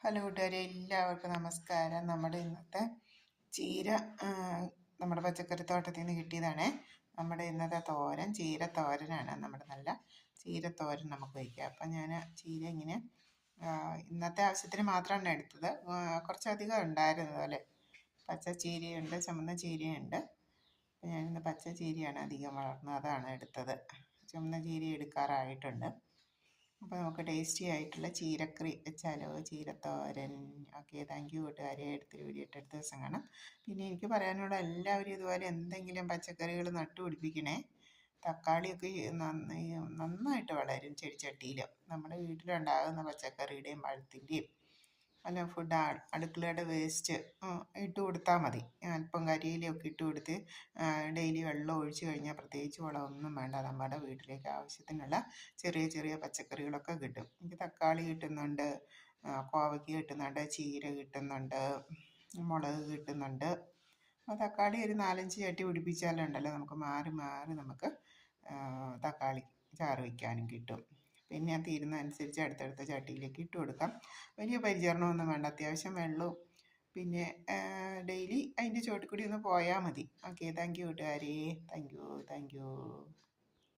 Hello കൂട്ടുകാരെ, എല്ലാവർക്കും നമസ്കാരം. നമ്മുടെ ഇന്നത്തെ ചീര നമ്മുടെ പച്ചക്കറി തോട്ടത്തിൽ നിന്ന് കിട്ടിയതാണേ. നമ്മുടെ ഇന്നത്തെ തോരൻ ചീരത്തോരനാണ്. നമ്മുടെ നല്ല ചീരത്തോരൻ നമുക്ക് വയ്ക്കാം. അപ്പം ഞാൻ ചീര ഇങ്ങനെ ഇന്നത്തെ ആവശ്യത്തിന് മാത്രമാണ് എടുത്തത്. കുറച്ചധികം ഉണ്ടായിരുന്നു അതുപോലെ. പച്ച ചീരയുണ്ട്, ചുമന്ന ചീരയുണ്ട്. അപ്പം ഞാനിന്ന് പച്ച ചീരയാണ് അധികം വളർന്നത്, അതാണ് എടുത്തത്. ചുമന്ന ചീര എടുക്കാറായിട്ടുണ്ട്. അപ്പോൾ നമുക്ക് ടേസ്റ്റി ആയിട്ടുള്ള ചീരക്കറി വെച്ചാലോ, ചീരത്തോരൻ. ഓക്കെ, താങ്ക് യു കൂട്ടുകാരെ. അടുത്തൊരു വീഡിയോ ഇട്ട് അടുത്ത ദിവസം കാണാം. പിന്നെ എനിക്ക് പറയാനുള്ള, എല്ലാവരും ഇതുപോലെ എന്തെങ്കിലും പച്ചക്കറികൾ നട്ടുപിടിപ്പിക്കണേ. തക്കാളിയൊക്കെ നന്നായിട്ട് വളരും ചെടിച്ചട്ടിയിൽ. നമ്മുടെ വീട്ടിലുണ്ടാകുന്ന പച്ചക്കറിയുടെയും പഴത്തിൻ്റെയും അല്ല ഫുഡ് അടുക്കളയുടെ വേസ്റ്റ് ഇട്ട് കൊടുത്താൽ മതി. അല്പം കരിയിലൊക്കെ ഇട്ട് കൊടുത്ത് ഡെയിലി വെള്ളം ഒഴിച്ച് കഴിഞ്ഞാൽ പ്രത്യേകിച്ച് വളമൊന്നും വേണ്ട. നമ്മുടെ വീട്ടിലേക്ക് ആവശ്യത്തിനുള്ള ചെറിയ ചെറിയ പച്ചക്കറികളൊക്കെ കിട്ടും. എനിക്ക് തക്കാളി കിട്ടുന്നുണ്ട്, കോവയ്ക്ക് കിട്ടുന്നുണ്ട്, ചീര കിട്ടുന്നുണ്ട്, മുളക് കിട്ടുന്നുണ്ട്. തക്കാളി ഒരു 4-5 ചട്ടി പിടിപ്പിച്ചാലുണ്ടല്ലോ നമുക്ക് മാറി മാറി നമുക്ക് തക്കാളി ചാറ് വയ്ക്കാനും കിട്ടും. പിന്നെ തീരുന്നതനുസരിച്ച് അടുത്തടുത്ത ചട്ടിയിലേക്ക് ഇട്ട് കൊടുക്കാം. വലിയ പരിചരണമൊന്നും വേണ്ട. അത്യാവശ്യം വെള്ളവും പിന്നെ ഡെയിലി അതിൻ്റെ ചുവട്ടിൽ കൂടി ഒന്ന് പോയാൽ മതി. ഓക്കെ, താങ്ക് യു കൂട്ടുകാരെ. Thank you.